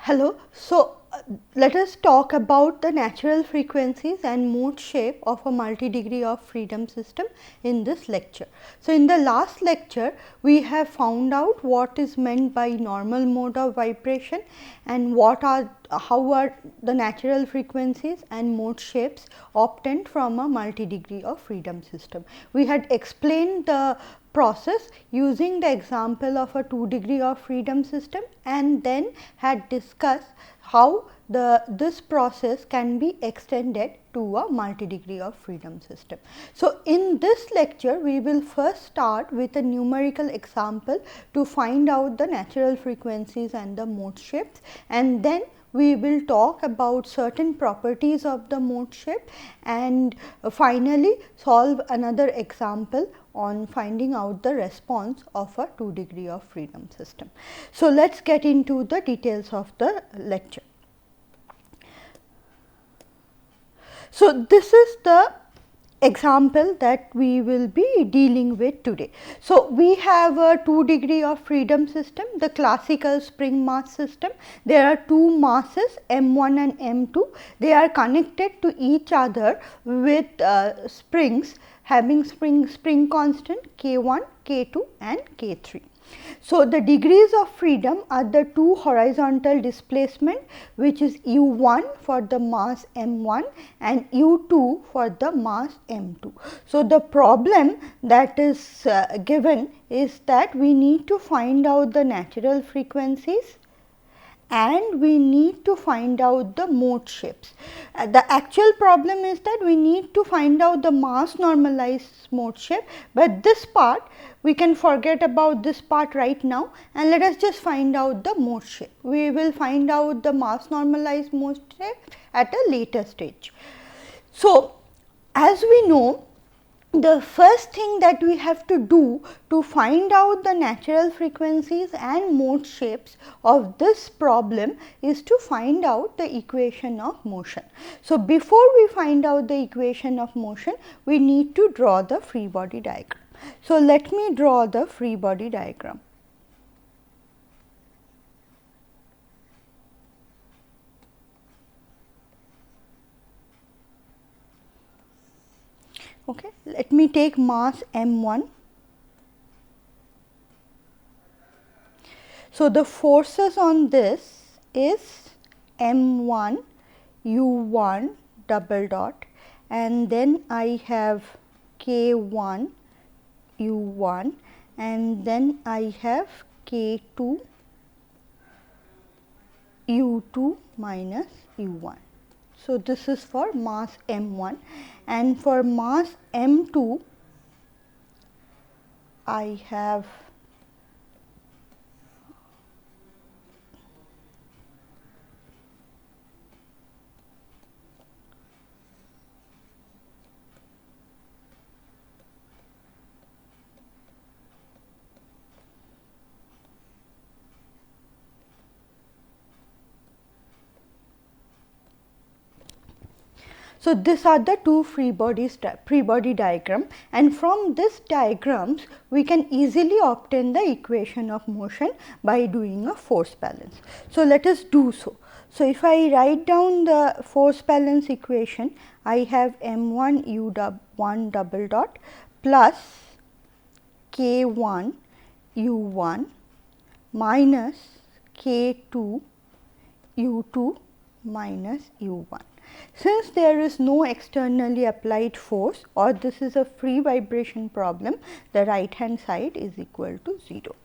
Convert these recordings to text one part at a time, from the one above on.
Hello. Let us talk about the natural frequencies and mode shape of a multi-degree of freedom system in this lecture. So, in the last lecture, we have found out what is meant by normal mode of vibration and how are the natural frequencies and mode shapes obtained from a multi-degree of freedom system. We had explained the process using the example of a 2-degree of freedom system and then had discussed how this process can be extended to a multi-degree of freedom system. So, in this lecture we will first start with a numerical example to find out the natural frequencies and the mode shapes, and then we will talk about certain properties of the mode shape, and finally solve another example on finding out the response of a 2-degree of freedom system. So, let us get into the details of the lecture. So, this is the example that we will be dealing with today. So, we have a 2-degree of freedom system, the classical spring mass system. There are two masses m1 and m2. They are connected to each other with springs having spring constant k1, k2 and k3. So, the degrees of freedom are the two horizontal displacement, which is u1 for the mass m1 and u2 for the mass m2. So, the problem that is given is that we need to find out the natural frequencies and we need to find out the mode shapes. The actual problem is that we need to find out the mass normalized mode shape, but this part we can forget about this part right now and let us just find out the mode shape. We will find out the mass normalized mode shape at a later stage. So, as we know, the first thing that we have to do to find out the natural frequencies and mode shapes of this problem is to find out the equation of motion. So, before we find out the equation of motion, we need to draw the free body diagram. So, let me draw the free body diagram. Okay. Let me take mass m1. So, the forces on this is m1 u1 double dot, and then I have k1 u1 and then I have k2 u2 minus u1. So, this is for mass m1, and for mass m2 I have So, these are the two free body diagram, and from this diagrams we can easily obtain the equation of motion by doing a force balance. So, let us do so. So, if I write down the force balance equation, I have m1 u1 double dot plus k1 u1 minus k2 u2 minus u1. Since there is no externally applied force, or this is a free vibration problem, the right hand side is equal to 0.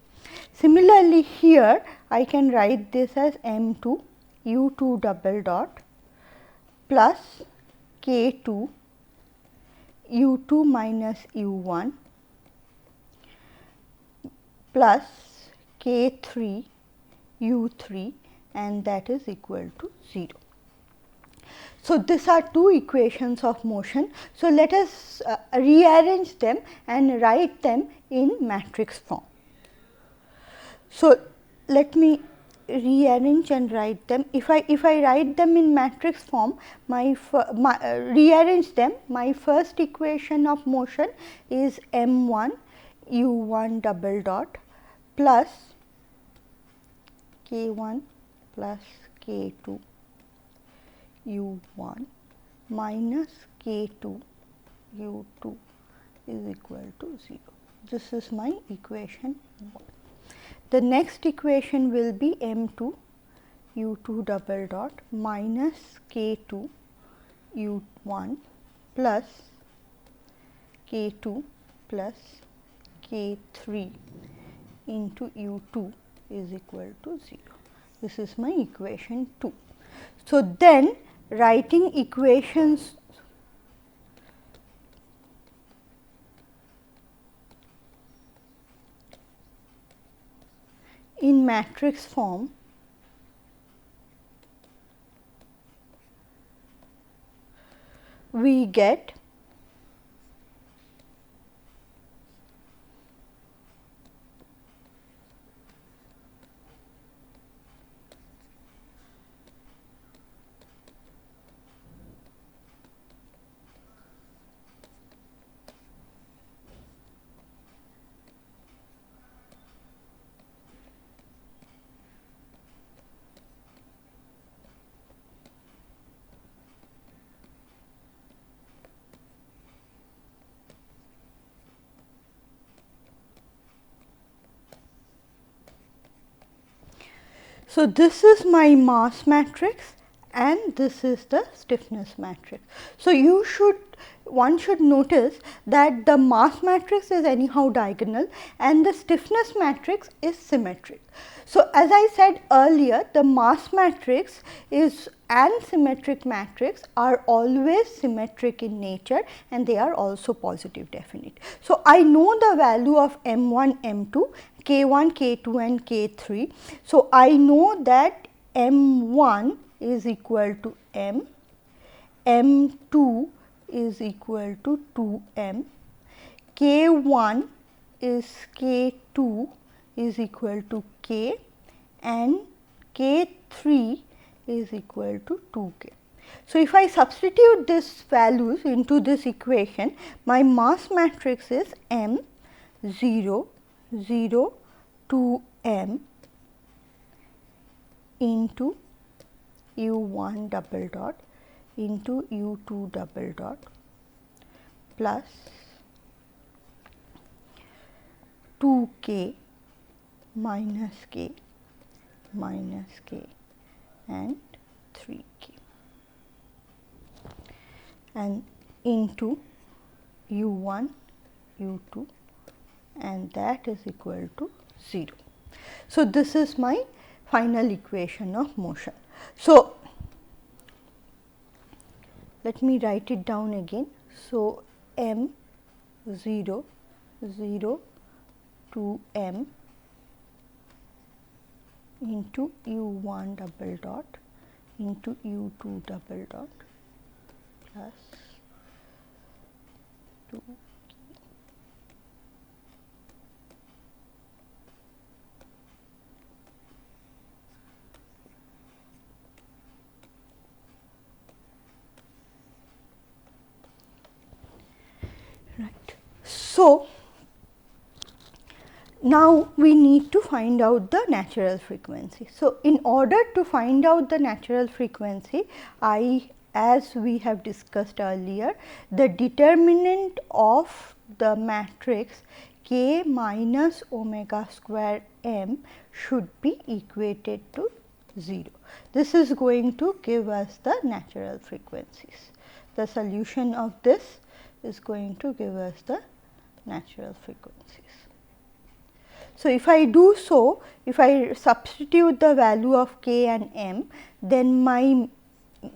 Similarly, here I can write this as m2 u2 double dot plus k2 u2 minus u1 plus k3 u3, and that is equal to 0. So, these are two equations of motion. So, let us rearrange them and write them in matrix form. So, let me rearrange and write them. If I write them in matrix form, rearrange them, my first equation of motion is m1 u1 double dot plus k1 plus k2 u1 minus k2 u2 is equal to 0. This is my equation 1. The next equation will be m2 u2 double dot minus k2 u1 plus k2 plus k3 into u2 is equal to 0. This is my equation 2. So, then writing equations in matrix form, we get so this is my mass matrix and this is the stiffness matrix. So, one should notice that the mass matrix is anyhow diagonal and the stiffness matrix is symmetric. So, as I said earlier, the mass matrix and symmetric matrix are always symmetric in nature and they are also positive definite. So, I know the value of m1, m2, k1, k2 and k3. So, I know that m1 is equal to m, m2 is equal to 2m, k1 is k2 is equal to k and k3 is equal to 2k. So, if I substitute these values into this equation, my mass matrix is m 0 0 2m into u1 double dot into u2 double dot plus 2k minus k and 3k and into u1 u2 and that is equal to 0. So, this is my final equation of motion. So, let me write it down again. So, m 0 0 to m into u1 double dot into u2 double dot plus 2. Right. So, now we need to find out the natural frequency. So, in order to find out the natural frequency, as we have discussed earlier, the determinant of the matrix k minus omega square m should be equated to 0. This is going to give us the natural frequencies. The solution of this is going to give us the natural frequencies. So, if I do so, if I substitute the value of k and m, then my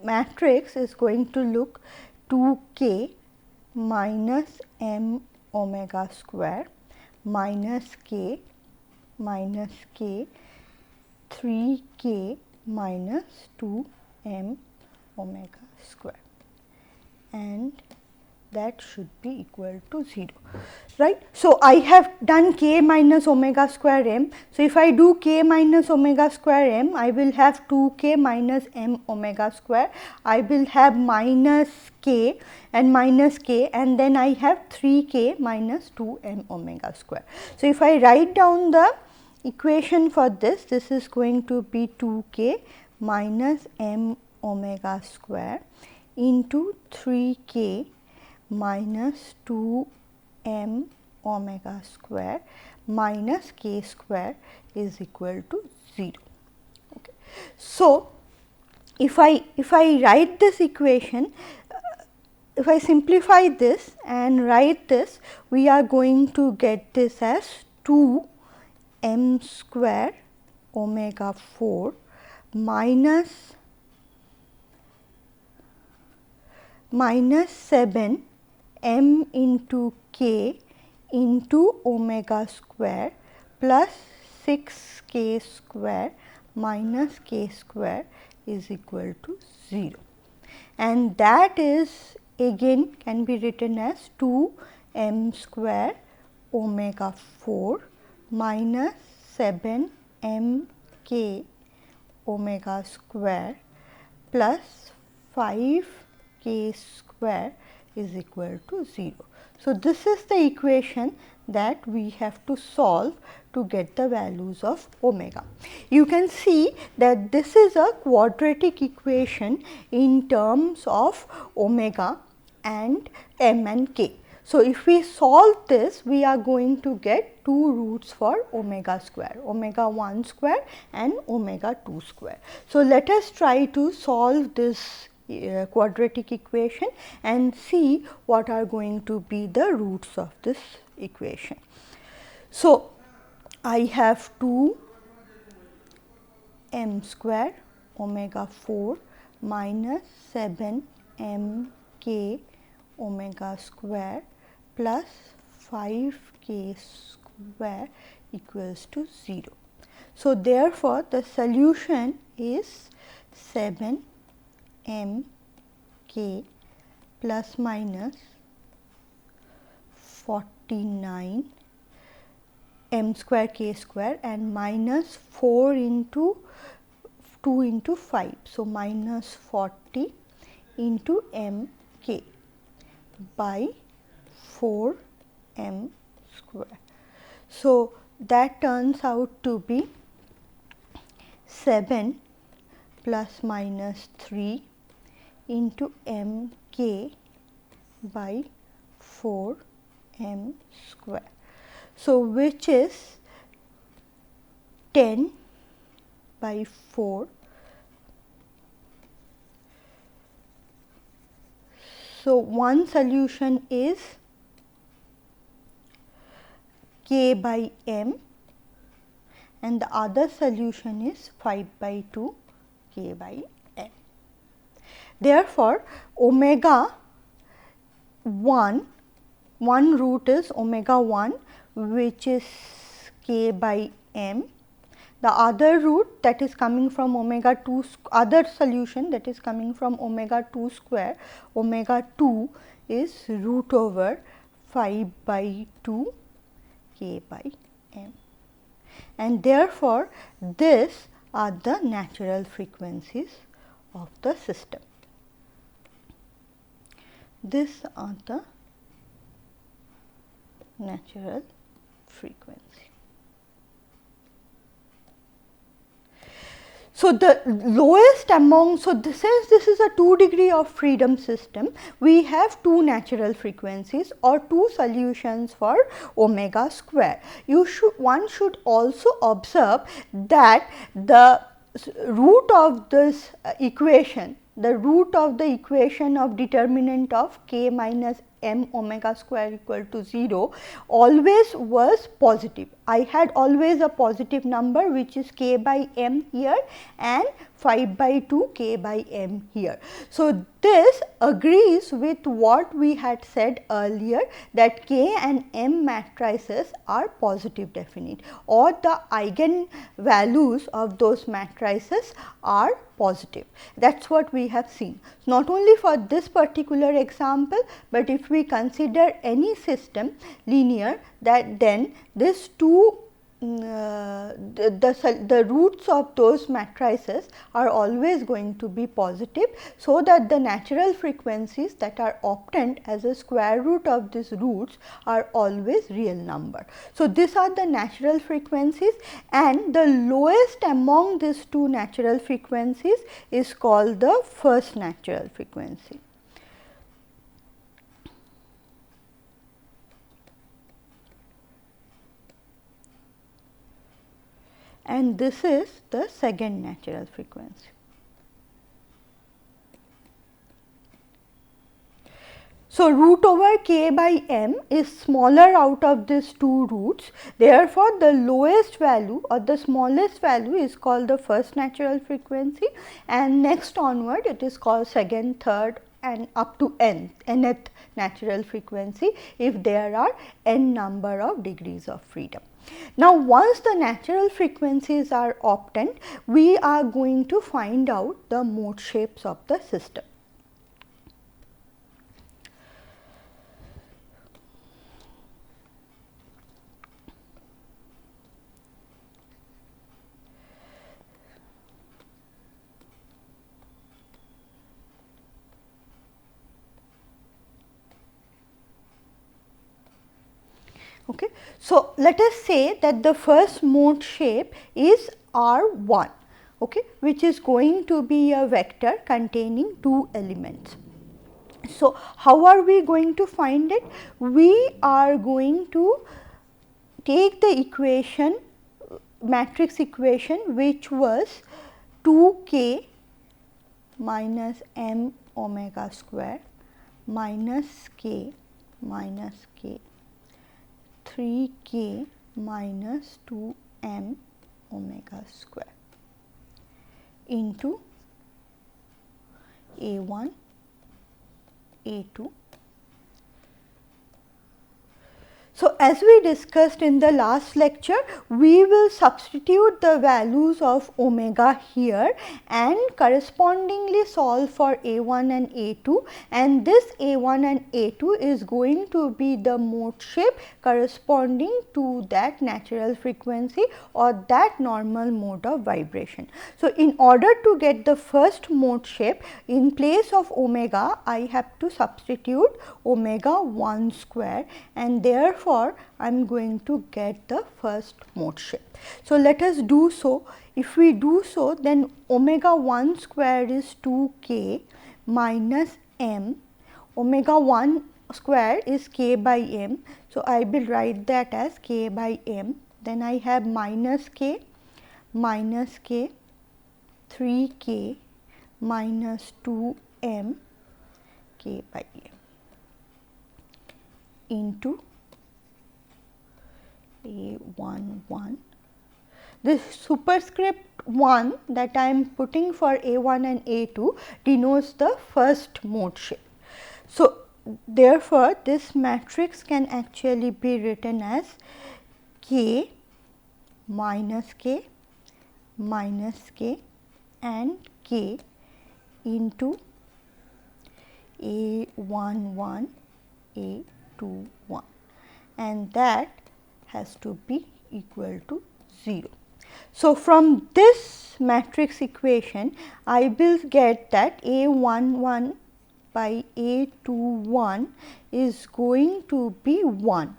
matrix is going to look 2k minus m omega square minus k 3k minus 2m omega square, and that should be equal to 0, right. So, I have done k minus omega square m. So, if I do k minus omega square m, I will have 2k minus m omega square, I will have minus k and then I have 3k minus 2m omega square. So, if I write down the equation for this, this is going to be 2k minus m omega square into 3k minus 2m omega square minus k square is equal to 0. Okay. So, if I write this equation, if I simplify this and write this, we are going to get this as 2 m square omega 4 minus 7 m into k into omega square plus 6 k square minus k square is equal to 0. And that is again can be written as 2 m square omega 4 minus 7 m k omega square plus 5 k square is equal to 0. So, this is the equation that we have to solve to get the values of omega. You can see that this is a quadratic equation in terms of omega and m and k. So, if we solve this, we are going to get two roots for omega square, omega 1 square and omega 2 square. So, let us try to solve this quadratic equation and see what are going to be the roots of this equation. So, I have 2 m square omega 4 minus 7 m k omega square plus 5 k square equals to 0. So, therefore, the solution is 7 m k plus minus 49 m square k square and minus 4 into 2 into 5. So, minus 40 into m k by 4 m square. So, that turns out to be 7 plus minus 3 into m k by 4 m square. So, which is 10 by 4. So, one solution is k by m and the other solution is 5 by 2 k by m. Therefore, omega 1 root is omega 1, which is k by m. The other root that is coming from omega 2, other solution that is coming from omega 2 square, omega 2 is root over 5 by 2 k by m. And therefore, these are the natural frequencies of the system. These are the natural frequency. So, the lowest among, so since this is a 2 degree of freedom system, we have two natural frequencies or two solutions for omega square. One should also observe that the root of this equation, the root of the equation of determinant of k minus m omega square equal to 0 always was positive. I had always a positive number which is k by m here and 5 by 2 k by m here. So, this agrees with what we had said earlier that k and m matrices are positive definite or the eigen values of those matrices are positive. That is what we have seen. Not only for this particular example, but if we consider any system linear, that then these two the roots of those matrices are always going to be positive, so that the natural frequencies that are obtained as a square root of these roots are always real number. So, these are the natural frequencies, and the lowest among these two natural frequencies is called the first natural frequency. And this is the second natural frequency. So, root over k by m is smaller out of these two roots. Therefore, the lowest value or the smallest value is called the first natural frequency, and next onward it is called second, third and up to nth natural frequency if there are n number of degrees of freedom. Now, once the natural frequencies are obtained, we are going to find out the mode shapes of the system. Okay. So, let us say that the first mode shape is R1, okay, which is going to be a vector containing two elements. So, how are we going to find it? We are going to take the equation, matrix equation, which was 2k minus m omega square minus k 3k minus 2m omega square into A1, A2. So, as we discussed in the last lecture, we will substitute the values of omega here and correspondingly solve for A1 and A2, and this A1 and A2 is going to be the mode shape corresponding to that natural frequency or that normal mode of vibration. So, in order to get the first mode shape, in place of omega, I have to substitute omega 1 square, and therefore, I am going to get the first mode shape. So, let us do so. If we do so, then omega 1 square is 2k minus m, omega 1 square is k by m. So, I will write that as k by m, then I have minus k 3k minus 2m k by m into A11. This superscript 1 that I am putting for A1 and A2 denotes the first mode shape. So, therefore, this matrix can actually be written as k minus k and k into A11, A21, and that has to be equal to 0. So, from this matrix equation, I will get that A11 by A21 is going to be 1,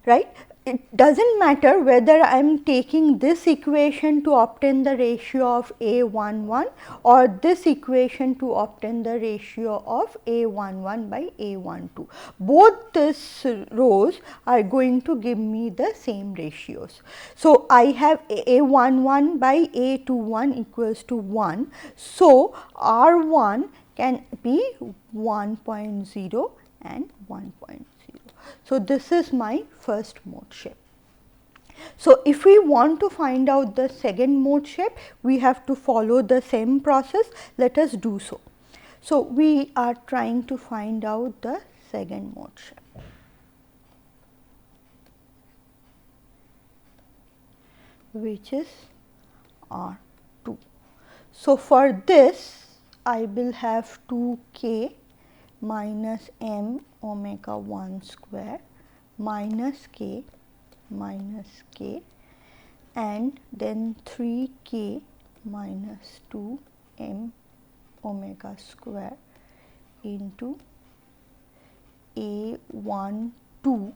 right. It does not matter whether I am taking this equation to obtain the ratio of A11 or this equation to obtain the ratio of A11 by A12. Both these rows are going to give me the same ratios. So, I have A11 by A21 equals to 1. So, R1 can be 1.0 and 1.0. So, this is my first mode shape. So, if we want to find out the second mode shape, we have to follow the same process. Let us do so. So, we are trying to find out the second mode shape, which is R2. So, for this I will have 2k minus m omega 1 square minus k minus k, and then 3k minus 2m omega square into A12.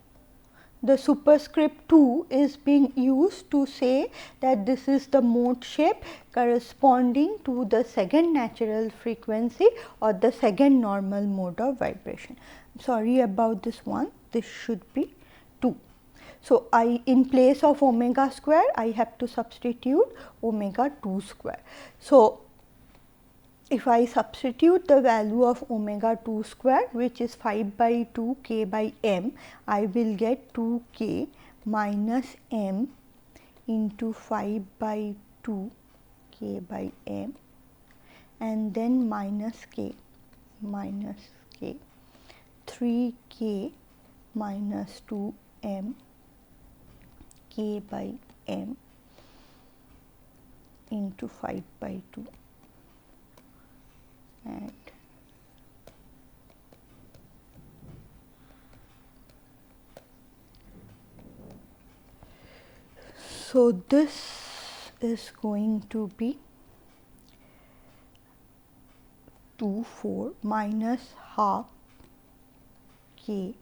The superscript 2 is being used to say that this is the mode shape corresponding to the second natural frequency or the second normal mode of vibration. Sorry about this one, this should be 2. So, in place of omega square I have to substitute omega 2 square. So, if I substitute the value of omega 2 square, which is 5 by 2 k by m, I will get 2 k minus m into 5 by 2 k by m, and then minus k 3 k minus 2 m k by m into 5 by 2. And so this is going to be 4 minus half k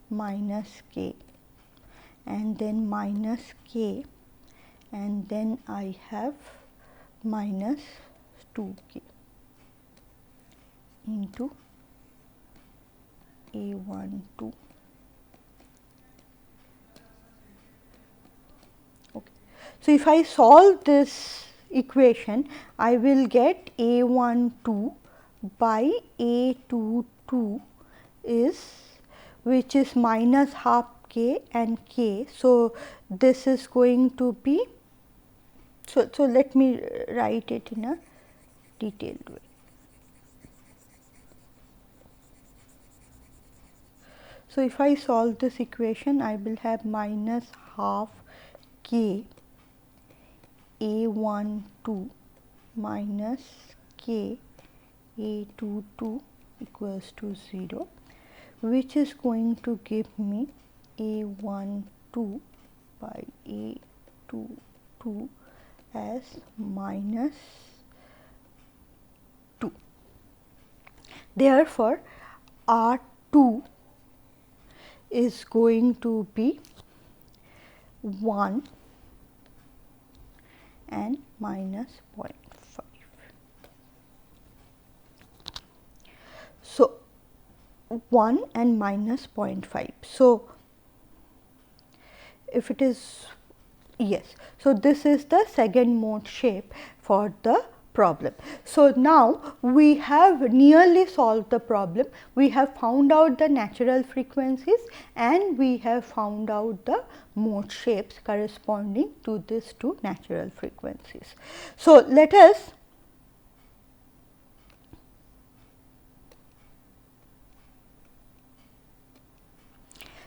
minus k, and then minus k, and then I have minus 2k into A12. Okay. So, if I solve this equation, I will get A12 by A22 is, which is minus half k and k. So, this is going to be, so let me write it in a detailed way. So, if I solve this equation, I will have minus half k A12 minus k A22 equals to 0, which is going to give me A12 by A22 as minus 2. Therefore, R2 is going to be 1 and minus 0.5. So, 1 and minus 0.5. So, if it is, yes, so this is the second mode shape for the problem. So, now we have nearly solved the problem. We have found out the natural frequencies and we have found out the mode shapes corresponding to these two natural frequencies. So, let us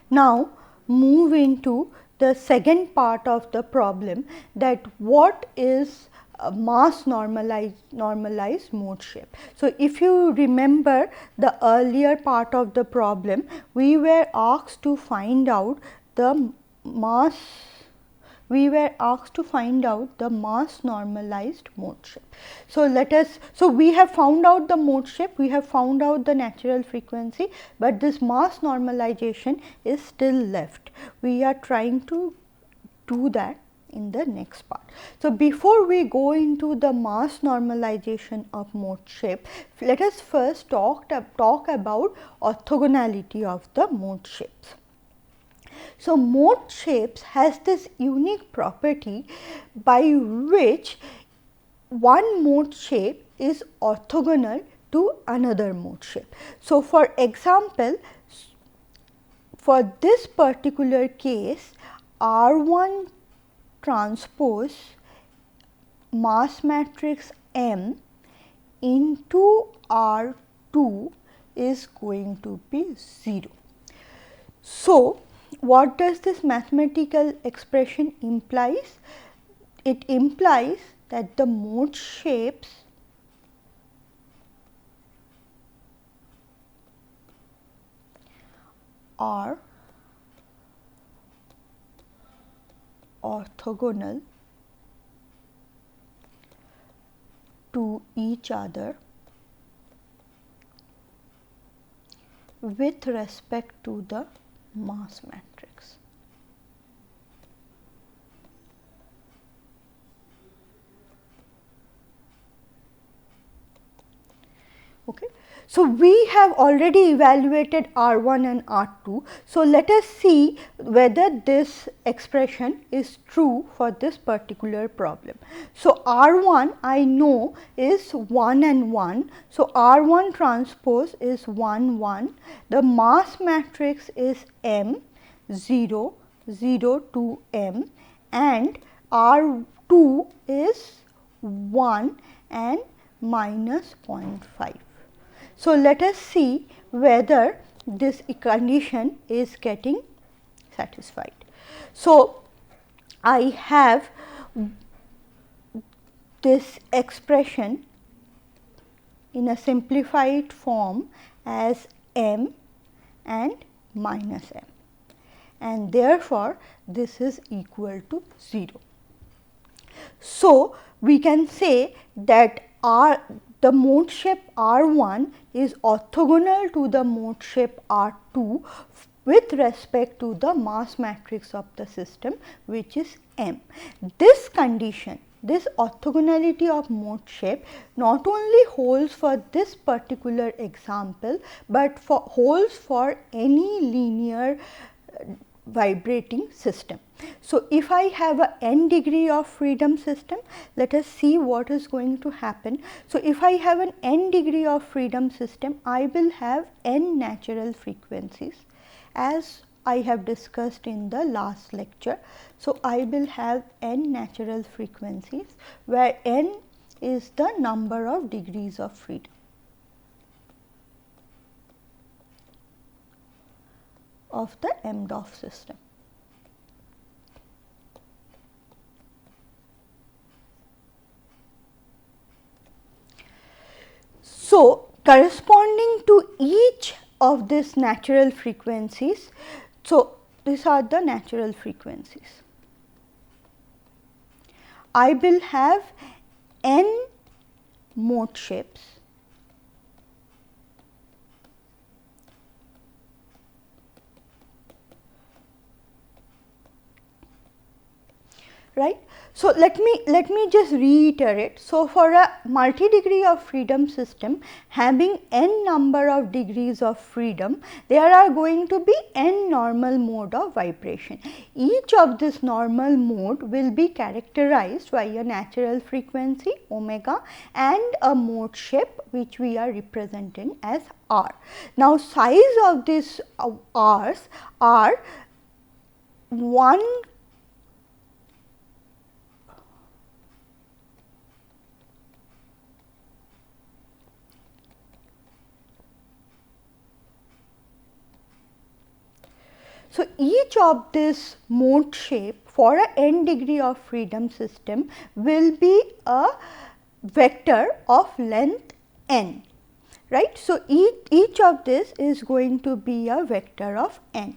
now move into the second part of the problem, that what is mass normalized mode shape. So, if you remember the earlier part of the problem, we were asked to find out the mass normalized mode shape. So, let us, so we have found out the mode shape, we have found out the natural frequency, but this mass normalization is still left. We are trying to do that in the next part. So, before we go into the mass normalization of mode shape, let us first talk about orthogonality of the mode shapes. So, mode shapes has this unique property by which one mode shape is orthogonal to another mode shape. So, for example, for this particular case, R1 transpose mass matrix M into R2 is going to be 0. So, what does this mathematical expression implies? It implies that the mode shapes are orthogonal to each other with respect to the mass matrix. Okay. So, we have already evaluated R1 and R2. So, let us see whether this expression is true for this particular problem. So, R1 I know is 1 and 1. So, R1 transpose is 1 1. The mass matrix is M 0 0 to M, and R2 is 1 and minus 0.5. So, let us see whether this condition is getting satisfied. So, I have this expression in a simplified form as m and minus m, and therefore, this is equal to 0. So, we can say that the mode shape R1 is orthogonal to the mode shape R2 with respect to the mass matrix of the system, which is M. This condition, this orthogonality of mode shape not only holds for this particular example, but holds for any linear vibrating system. So, if I have a n degree of freedom system, let us see what is going to happen. So, if I have an n degree of freedom system, I will have n natural frequencies, as I have discussed in the last lecture. So, I will have n natural frequencies, where n is the number of degrees of freedom of the M-DOF system. So, corresponding to each of these natural frequencies, so these are the natural frequencies. I will have n mode shapes, right. So, let me just reiterate. So, for a multi-degree of freedom system having n number of degrees of freedom, there are going to be n normal mode of vibration. Each of this normal mode will be characterized by a natural frequency omega and a mode shape, which we are representing as R. Now, size of these R's are 1 . So, each of this mode shape for a n degree of freedom system will be a vector of length n, right. So, each of this is going to be a vector of n.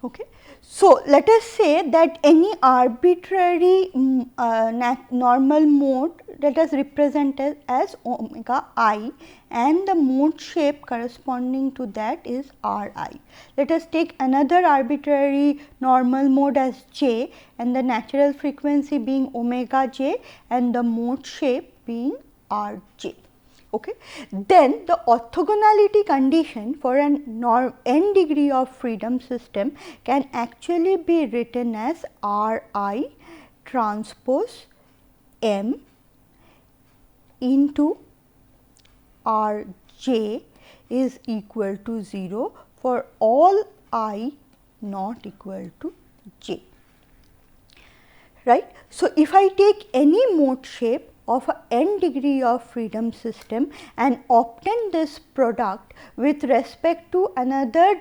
Okay. So, let us say that any arbitrary normal mode, let us represent it as omega I, and the mode shape corresponding to that is R I. Let us take another arbitrary normal mode as j, and the natural frequency being omega j and the mode shape being R j. Okay. Then the orthogonality condition for an n degree of freedom system can actually be written as R I transpose M into R j is equal to 0 for all I not equal to j, right. So, if I take any mode shape of a n degree of freedom system and obtain this product with respect to another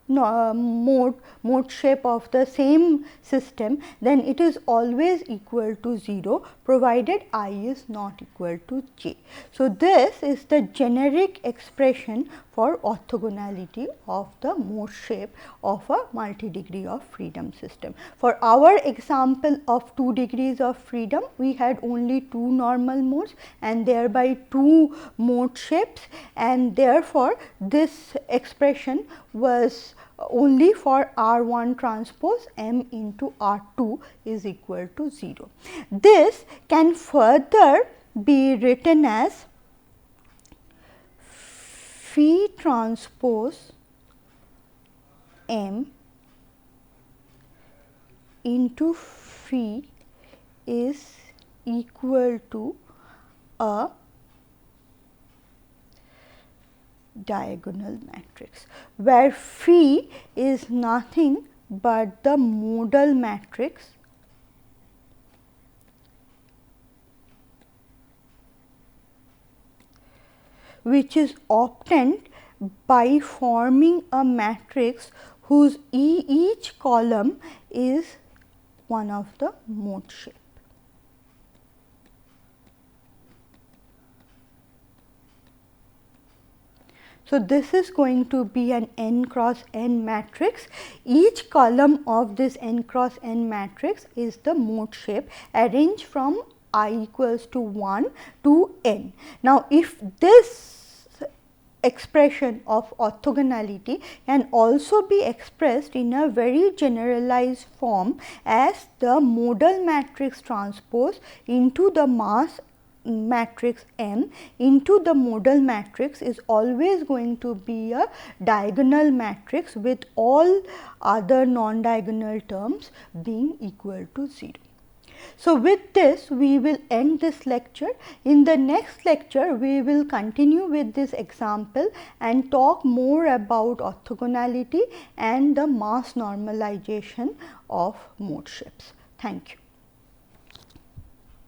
mode shape of the same system, then it is always equal to 0 provided I is not equal to j. So, this is the generic expression for orthogonality of the mode shape of a multi-degree of freedom system. For our example of 2 degrees of freedom, we had only 2 normal modes and thereby 2 mode shapes, and therefore, this expression was only for R1 transpose m into R2 is equal to 0. This can further be written as phi transpose m into phi is equal to a diagonal matrix, where phi is nothing but the modal matrix which is obtained by forming a matrix whose each column is one of the mode shape. So, this is going to be an n cross n matrix. Each column of this n cross n matrix is the mode shape arranged from I equals to 1 to n. Now, if this expression of orthogonality can also be expressed in a very generalized form as the modal matrix transpose into the mass matrix M into the modal matrix is always going to be a diagonal matrix with all other non-diagonal terms being equal to 0. So, with this we will end this lecture. In the next lecture we will continue with this example and talk more about orthogonality and the mass normalization of mode shapes. Thank you.